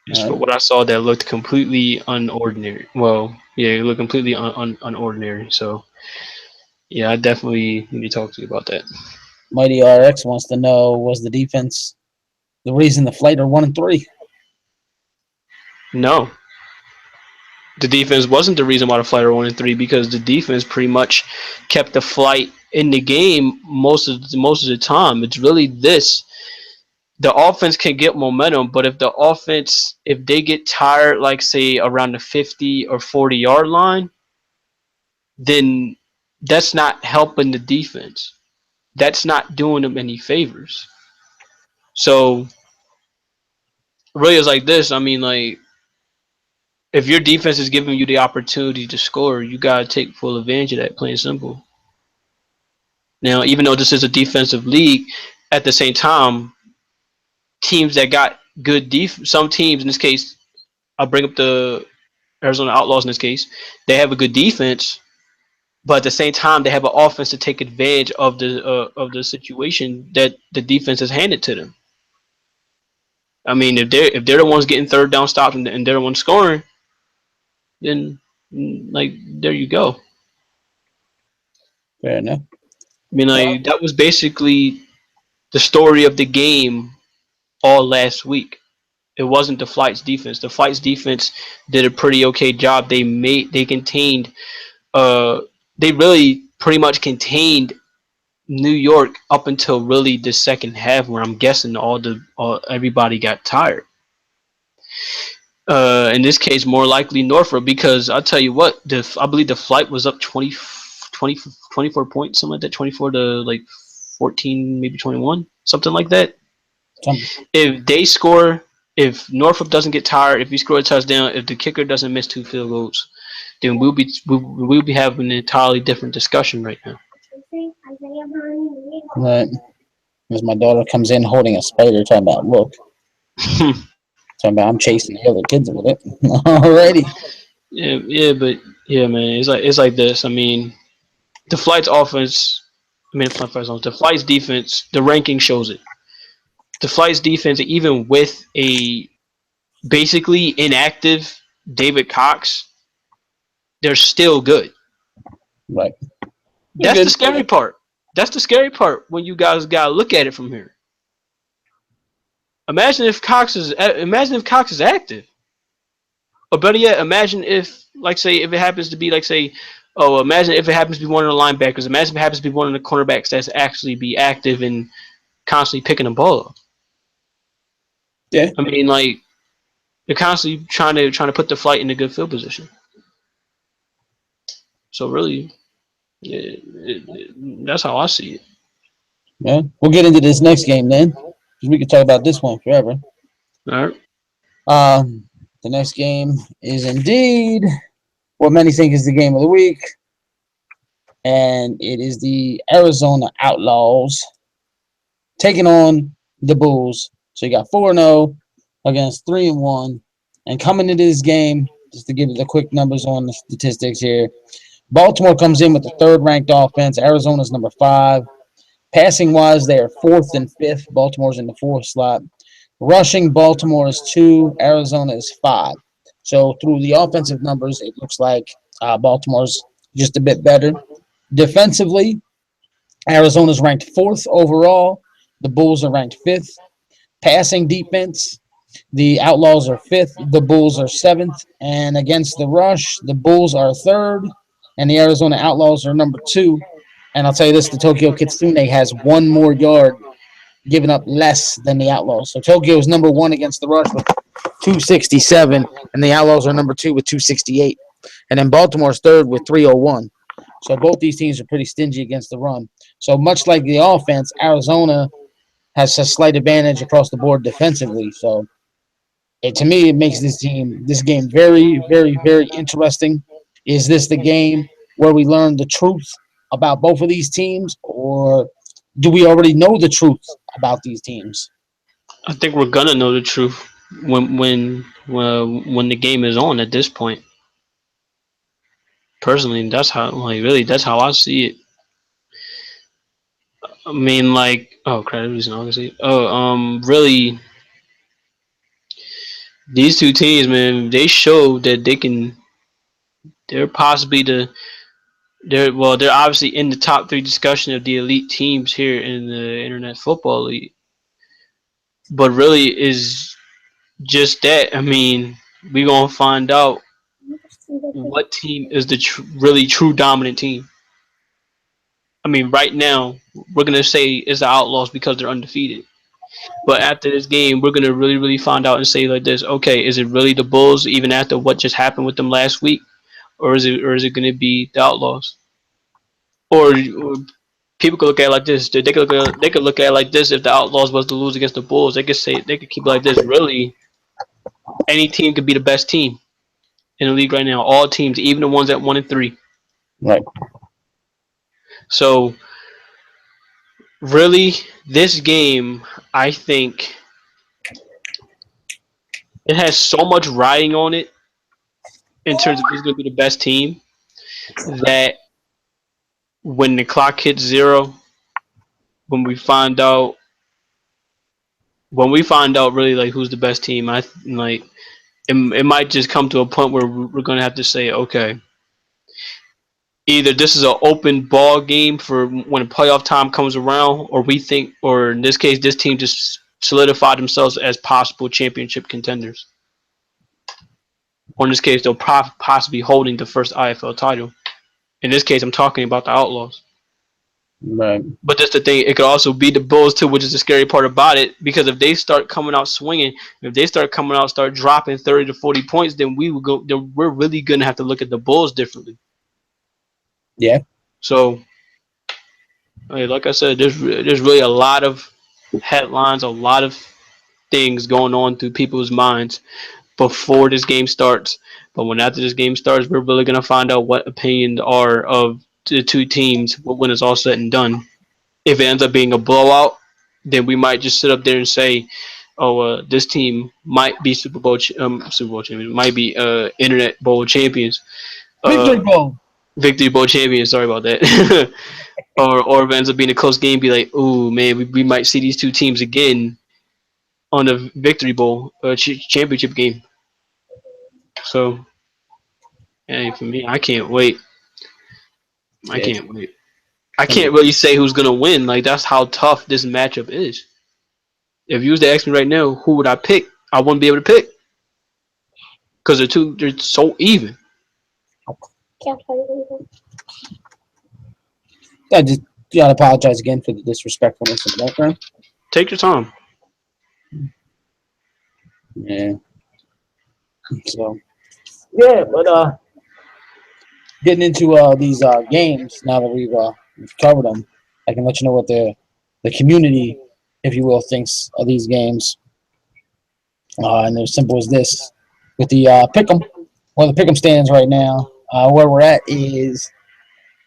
just All for right. what I saw, that looked completely unordinary. Well, yeah, it looked completely unordinary. So yeah, I definitely need to talk to you about that. Mighty RX wants to know, was the defense the reason the flight are 1-3? No, the defense wasn't the reason why the flight are 1-3 because the defense pretty much kept the flight in the game most of the time. It's really this: the offense can get momentum, but if they get tired, like say around the 50 or 40-yard line, then that's not helping the defense. That's not doing them any favors. So really, it's like this. I mean, like if your defense is giving you the opportunity to score, you gotta take full advantage of that. Plain and simple. Now, even though this is a defensive league, at the same time, teams that got good some teams in this case, I'll bring up the Arizona Outlaws in this case, they have a good defense, but at the same time, they have an offense to take advantage of the situation that the defense has handed to them. I mean, if they're the ones getting third down stops and they're the ones scoring, then like there you go. I Fair enough. mean, Well, like that was basically the story of the game all last week. It wasn't the Flight's defense. The Flight's defense did a pretty okay job. They contained uh they really pretty much contained New York up until really the second half, where I'm guessing everybody got tired. In this case, more likely Norfolk, because I'll tell you what, I believe the Flight was up 20 24 points, something like that, 24 to like 14, maybe 21, something like that. some, If they score, if Norfolk doesn't get tired, if we score a touchdown, if the kicker doesn't miss 2 field goals, then we'll be having an entirely different discussion right now. right. As my daughter comes in holding a spider, talking about, look, talking about I'm chasing the other kids with it. Alrighty. Yeah, but yeah, man, it's like this. I mean, the Flight's offense, the Flight's defense, the ranking shows it. The Flight's defense, even with a basically inactive David Cox, they're still good. Right. They're That's the good. scary part. That's the scary part when you guys gotta look at it from here. Imagine if Cox is active, or better yet, imagine if like say if it happens to be like say, oh, imagine if it happens to be one of the linebackers. Imagine if it happens to be one of the cornerbacks that's actually be active and constantly picking the ball up. Yeah. I mean, like they're constantly trying to put the Flight in a good field position. So really, that's how I see it. Yeah. We'll get into this next game then, because we could talk about this one forever. All right. The next game is indeed what many think is the game of the week, and it is the Arizona Outlaws taking on the Bulls. So you got 4-0 against 3-1. And coming into this game, just to give you the quick numbers on the statistics here, Baltimore comes in with the third ranked offense. Arizona's number 5. Passing wise, they are fourth and fifth. Baltimore's in the fourth slot. Rushing, Baltimore is 2. Arizona is 5. So through the offensive numbers, it looks like Baltimore's just a bit better. Defensively, Arizona's ranked fourth overall. The Bulls are ranked fifth. Passing defense, the Outlaws are fifth. The Bulls are seventh. And against the rush, the Bulls are third. And the Arizona Outlaws are number two. And I'll tell you this, the Tokyo Kitsune has one more yard given up less than the Outlaws. So Tokyo is number one against the rush with 267, and the Outlaws are number two with 268. And then Baltimore's third with 301. So both these teams are pretty stingy against the run. So much like the offense, Arizona has a slight advantage across the board defensively. So to me, it makes this game very, very, very interesting. Is this the game where we learn the truth about both of these teams, or do we already know the truth about these teams? I think we're gonna know the truth when the game is on. At this point, personally, that's how really that's how I see it. I mean, oh crap, it was in August. Really, these two teams, man, they showed that they can. They're possibly they're obviously in the top three discussion of the elite teams here in the Internet Football League. But really, is just that. I mean, we gonna find out what team is the really true dominant team. I mean, right now we're gonna say it's the Outlaws because they're undefeated. But after this game, we're gonna really, really find out and say like this: okay, is it really the Bulls even after what just happened with them last week, or is it gonna be the Outlaws? Or people could look at it like this: they could look at it like this: if the Outlaws was to lose against the Bulls, they could keep it like this: really, any team could be the best team in the league right now. All teams, even the ones at 1-3. Right. So really, this game, I think it has so much riding on it in terms of who's going to be the best team that when the clock hits zero, when we find out, really like who's the best team, it might just come to a point where we're going to have to say, okay, either this is an open ball game for when playoff time comes around, or we think, or in this case, this team just solidified themselves as possible championship contenders. Or in this case, they'll possibly holding the first IFL title. In this case, I'm talking about the Outlaws. Right. But that's the thing; it could also be the Bulls too, which is the scary part about it. Because if they start coming out swinging, if they start coming out, start dropping 30 to 40 points, then we will go. Then we're really gonna have to look at the Bulls differently. Yeah. So, like I said, there's really a lot of headlines, a lot of things going on through people's minds before this game starts. But when after this game starts, we're really gonna find out what opinions are of the two teams when it's all said and done. If it ends up being a blowout, then we might just sit up there and say, "Oh, this team might be Super Bowl champions, might be Internet Bowl champions, Victory uh, Bowl. Victory Bowl champions." Sorry about that. Or if it ends up being a close game, be like, "Ooh, man, we might see these two teams again on the Victory Bowl championship game." So, hey, for me, I can't wait. I Yeah. can't wait. I can't really say who's gonna win. Like that's how tough this matchup is. If you was to ask me right now, who would I pick? I wouldn't be able to pick because they're so even. I just gotta apologize again for the disrespectfulness in the background. Take your time. Yeah. So yeah, but getting into these games now that we've covered them, I can let you know what the community, if you will, thinks of these games. And they're as simple as this. With the pick'em, well, the pick'em stands right now. Where we're at is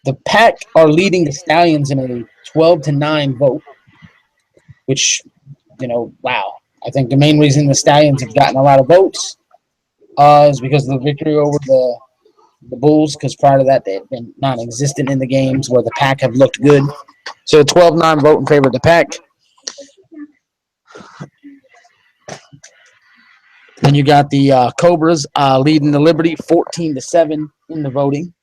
the Pack are leading the Stallions in a 12-9 vote, which wow. I think the main reason the Stallions have gotten a lot of votes is because of the victory over the Bulls, because prior to that they had been non-existent in the games where the Pack have looked good. So 12-9 vote in favor of the Pack. Then you got the Cobras leading the Liberty 14-7 in the voting.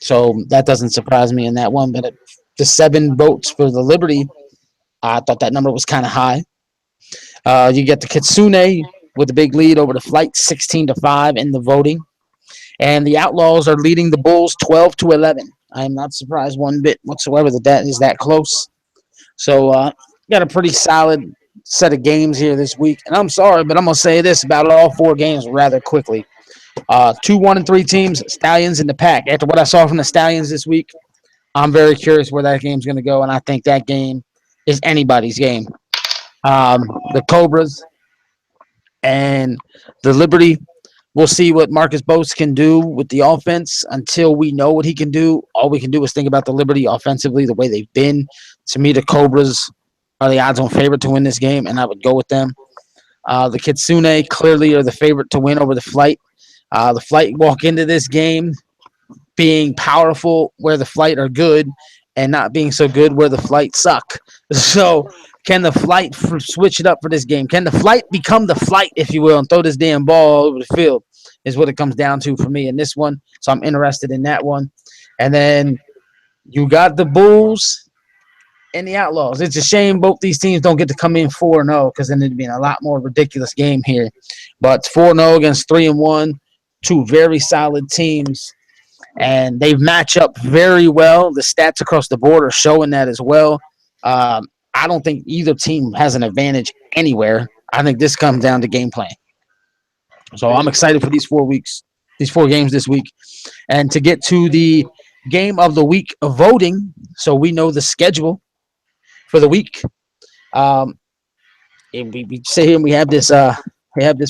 So that doesn't surprise me in that one. But the 7 votes for the Liberty, I thought that number was kind of high. You get the Kitsune with the big lead over the Flight, 16-5 in the voting, and the Outlaws are leading the Bulls 12-11. I am not surprised one bit whatsoever that that is that close. So got a pretty solid set of games here this week. And I'm sorry, but I'm gonna say this about all four games rather quickly. Two, 1, and 3 teams, Stallions in the pack. After what I saw from the Stallions this week, I'm very curious where that game's gonna go, and I think that game is anybody's game. The Cobras and the Liberty. We'll see what Marcus Boats can do with the offense. Until we know what he can do, all we can do is think about the Liberty offensively, the way they've been. To me, the Cobras are the odds-on favorite to win this game, and I would go with them. The Kitsune clearly are the favorite to win over the Flight. The Flight walk into this game being powerful where the Flight are good, and not being so good where the Flight suck. So, can the Flight switch it up for this game? Can the Flight become the Flight, if you will, and throw this damn ball all over the field? Is what it comes down to for me in this one. So I'm interested in that one. And then you got the Bulls and the Outlaws. It's a shame both these teams don't get to come in 4-0 because then it'd be a lot more ridiculous game here. But 4-0 against 3-1, two very solid teams. And they match up very well. The stats across the board are showing that as well. I don't think either team has an advantage anywhere. I think this comes down to game plan. So I'm excited for these 4 weeks, these 4 games this week. And to get to the game of the week of voting, so we know the schedule for the week. Um, and we sit here and we have this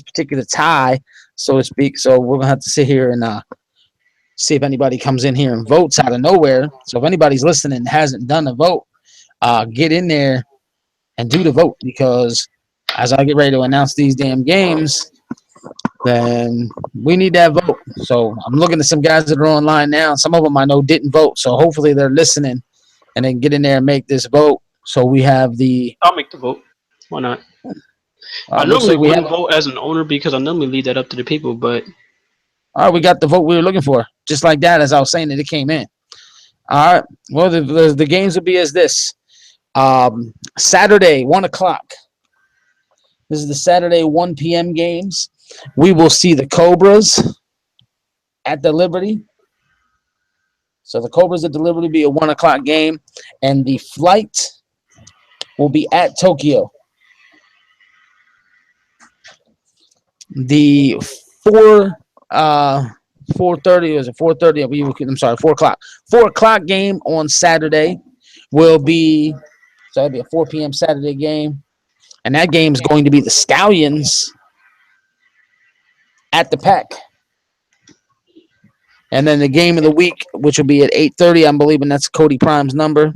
particular tie, so to speak. So we're gonna have to sit here and see if anybody comes in here and votes out of nowhere. So if anybody's listening and hasn't done a vote, get in there and do the vote because as I get ready to announce these damn games, then we need that vote. So I'm looking at some guys that are online now. Some of them I know didn't vote, so hopefully they're listening and then get in there and make this vote. So we have the. I'll make the vote. Why not? I Looks normally like we have. wouldn't vote as an owner because I normally leave that up to the people, but All right, we got the vote we were looking for, just like that. As I was saying, that it came in. All right. Well, the games will be as this: Saturday, 1 o'clock. This is the Saturday 1 p.m. games. We will see the Cobras at the Liberty. So the Cobras at the Liberty will be a 1 o'clock game, and the Flight will be at Tokyo. The 4:30 was it 4:30? I'm sorry, 4 o'clock. 4 o'clock game on Saturday will be so that'll be a 4 p.m. Saturday game, and that game is going to be the Stallions at the Pack. And then the game of the week, which will be at 8:30, I'm believing that's Cody Prime's number.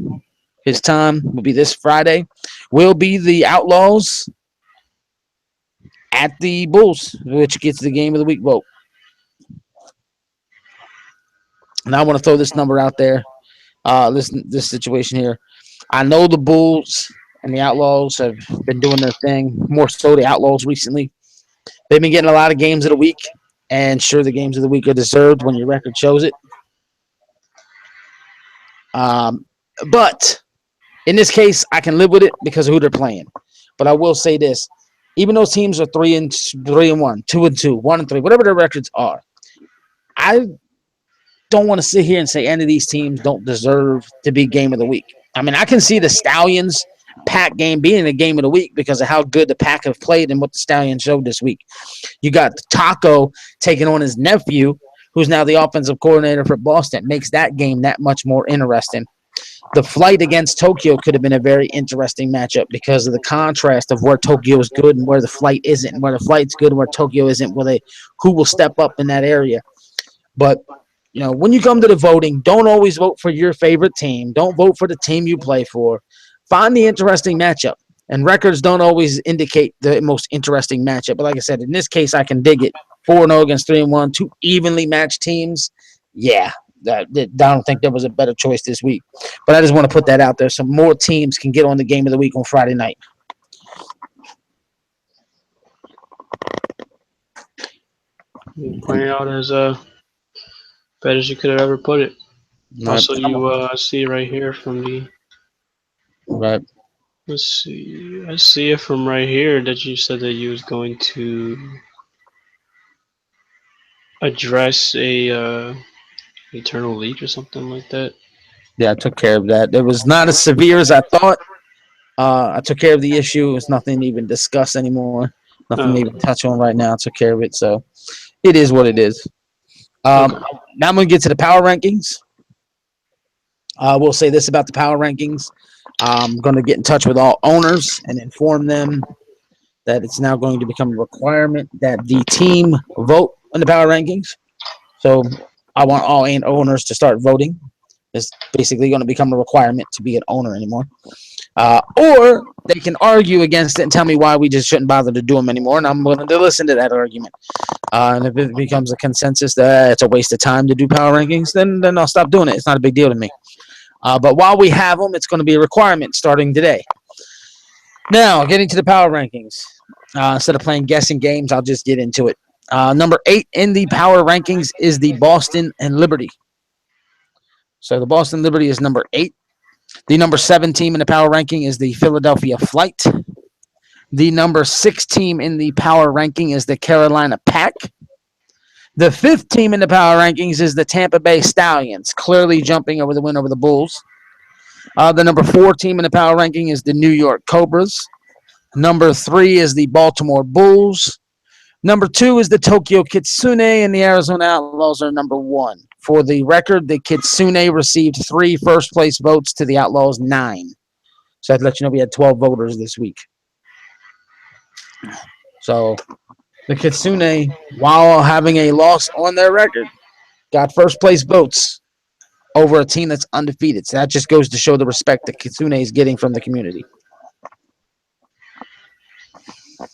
His time will be this Friday. Will be the Outlaws at the Bulls, which gets the game of the week vote. And I want to throw this number out there. This situation here. I know the Bulls and the Outlaws have been doing their thing. More so the Outlaws recently. They've been getting a lot of games of the week, and sure, the games of the week are deserved when your record shows it. But in this case, I can live with it because of who they're playing. But I will say this: even those teams are 3-1, 2-2, 1-3, whatever their records are, I don't want to sit here and say any of these teams don't deserve to be game of the week. I mean, I can see the Stallions Pack game being a game of the week because of how good the Pack have played and what the Stallions showed this week. You got Taco taking on his nephew, who's now the offensive coordinator for Boston. Makes that game that much more interesting. The Flight against Tokyo could have been a very interesting matchup because of the contrast of where Tokyo is good and where the Flight isn't, and where the Flight's good and where Tokyo isn't. Who will step up in that area? But when you come to the voting, don't always vote for your favorite team. Don't vote for the team you play for. Find the interesting matchup. And records don't always indicate the most interesting matchup. But like I said, in this case, I can dig it. 4-0 against 3-1, two evenly matched teams. Yeah, I don't think there was a better choice this week. But I just want to put that out there so more teams can get on the game of the week on Friday night. you pointed out as bad as you could have ever put it. Right. Also, you see right here from the Right. Let's see. I see it from right here that you said that you was going to address a eternal leak or something like that. Yeah, I took care of that. It was not as severe as I thought. I took care of the issue. It's nothing to even discuss anymore. Nothing to Oh, even touch on right now. I took care of it. So it is what it is. okay. Now I'm going to get to the power rankings. I will say this about the power rankings. I'm going to get in touch with all owners and inform them that it's now going to become a requirement that the team vote on the power rankings. So I want all owners to start voting. It's basically going to become a requirement to be an owner anymore. Or they can argue against it and tell me why we just shouldn't bother to do them anymore, and I'm willing to listen to that argument. And if it becomes a consensus that it's a waste of time to do power rankings, then I'll stop doing it. It's not a big deal to me. But while we have them, it's going to be a requirement starting today. Now, getting to the power rankings. Instead of playing guessing games, I'll just get into it. Number 8 in the power rankings is the Boston and Liberty. So the Boston Liberty is number 8. The number 7 team in the power ranking is the Philadelphia Flight. The number 6 team in the power ranking is the Carolina Pack. The 5th team in the power rankings is the Tampa Bay Stallions, clearly jumping over the win over the Bulls. The number 4 team in the power ranking is the New York Cobras. Number 3 is the Baltimore Bulls. Number 2 is the Tokyo Kitsune, and the Arizona Outlaws are number 1. For the record, the Kitsune received 3 first place votes to the Outlaws 9. So I'd let you know we had 12 voters this week. So the Kitsune, while having a loss on their record, got first place votes over a team that's undefeated. So that just goes to show the respect that Kitsune is getting from the community.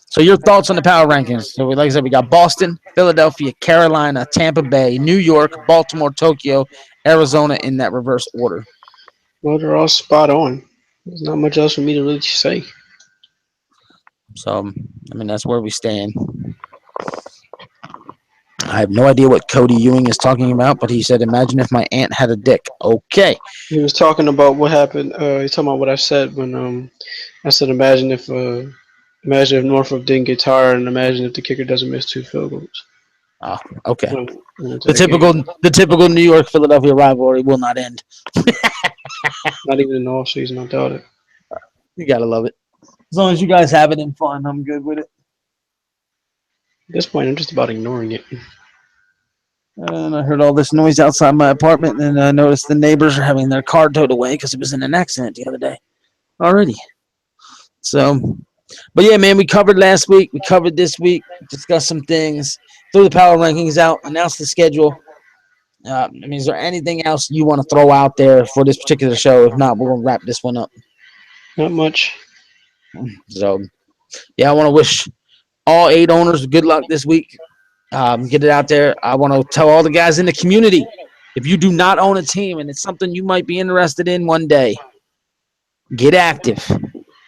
So your thoughts on the power rankings? So like I said, we got Boston, Philadelphia, Carolina, Tampa Bay, New York, Baltimore, Tokyo, Arizona in that reverse order. Well, they're all spot on. There's not much else for me to really say. So I mean that's where we stand. I have no idea what Cody Ewing is talking about, but he said, "Imagine if my aunt had a dick." Okay, He was talking about what happened. He's talking about what I said when I said, imagine if Norfolk didn't get tired, and imagine if the kicker doesn't miss 2 field goals oh, okay. into The that game. typical, the typical New York Philadelphia rivalry will not end. Not even in the off season, I doubt it. You gotta love it. As long as you guys have it in fun, I'm good with it. At this point, I'm just about ignoring it. And I heard all this noise outside my apartment, and I noticed the neighbors are having their car towed away because it was in an accident the other day already. So, but yeah, man, we covered last week. We covered this week. Discussed some things. Threw the power rankings out. Announced the schedule. I mean, is there anything else you want to throw out there for this particular show? If not, we're gonna wrap this one up. Not much. So, yeah, I want to wish all 8 owners good luck this week. Get it out there. I want to tell all the guys in the community, if you do not own a team and it's something you might be interested in one day, get active.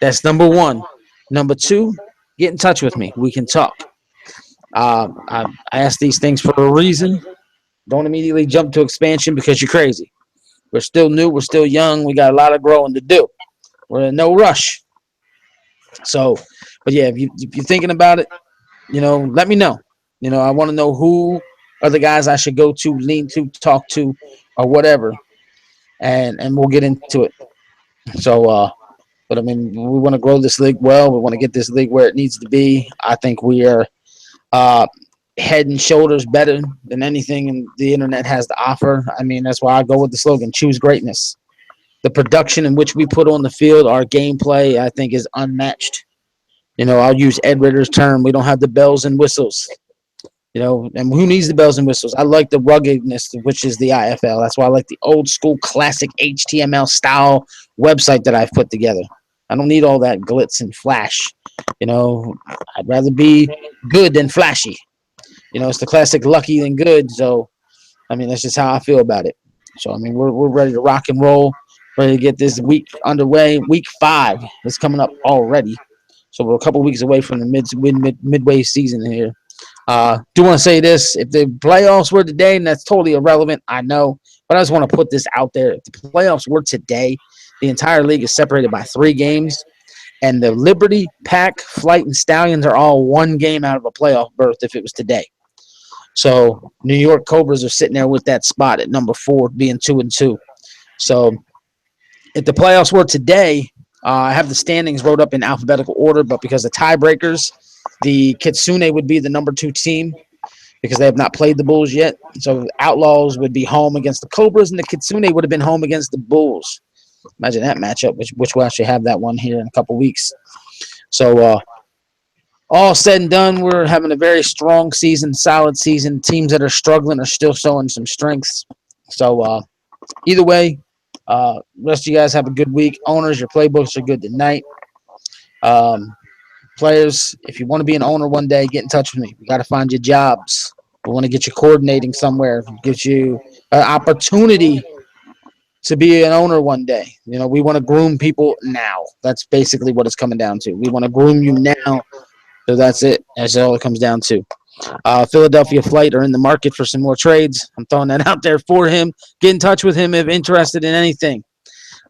That's number 1. Number 2, get in touch with me. We can talk. I ask these things for a reason. Don't immediately jump to expansion because you're crazy. We're still new. We're still young. We got a lot of growing to do. We're in no rush. So, but yeah, if you're thinking about it, let me know. I want to know who are the guys I should go to, lean to, talk to, or whatever, and we'll get into it. So, but I mean, we want to grow this league well. We want to get this league where it needs to be. I think we are uh, head and shoulders better than anything the internet has to offer. I mean, that's why I go with the slogan: "Choose greatness." The production in which we put on the field, our gameplay, I think, is unmatched. I'll use Ed Ritter's term: we don't have the bells and whistles. And who needs the bells and whistles? I like the ruggedness, which is the IFL. That's why I like the old school classic HTML style website that I've put together. I don't need all that glitz and flash. I'd rather be good than flashy. It's the classic lucky than good. So, I mean, that's just how I feel about it. So, I mean, we're ready to rock and roll, ready to get this week underway. Week 5 is coming up already. So we're a couple weeks away from the midway season here. Do want to say this: if the playoffs were today, and that's totally irrelevant, I know, but I just want to put this out there. If the playoffs were today, the entire league is separated by 3 games. And the Liberty, Pack, Flight, and Stallions are all one game out of a playoff berth if it was today. So New York Cobras are sitting there with that spot at number 4, being 2-2. So if the playoffs were today, I have the standings wrote up in alphabetical order, but because of tiebreakers, the Kitsune would be the number 2 team because they have not played the Bulls yet. So the Outlaws would be home against the Cobras, and the Kitsune would have been home against the Bulls. Imagine that matchup, which we'll actually have that one here in a couple weeks. So all said and done, we're having a very strong season, solid season. Teams that are struggling are still showing some strengths. So either way, rest of you guys have a good week. Owners, your playbooks are good tonight. Players, if you want to be an owner one day, get in touch with me. We got to find you jobs. We want to get you coordinating somewhere, get you an opportunity to be an owner one day. You know, we want to groom people now. That's basically what it's coming down to. We want to groom you now. So that's it. That's all it comes down to. Philadelphia Flight are in the market for some more trades. I'm throwing that out there for him. Get in touch with him if interested in anything.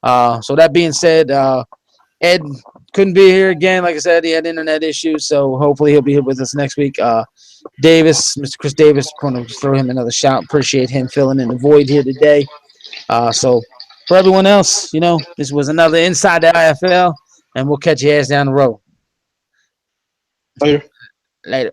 So that being said, Ed couldn't be here again. Like I said, he had internet issues, so hopefully he'll be here with us next week. Davis, Mr. Chris Davis, want to throw him another shout. Appreciate him filling in the void here today. So for everyone else, this was another Inside the IFL, and we'll catch your ass down the road. Later. Later.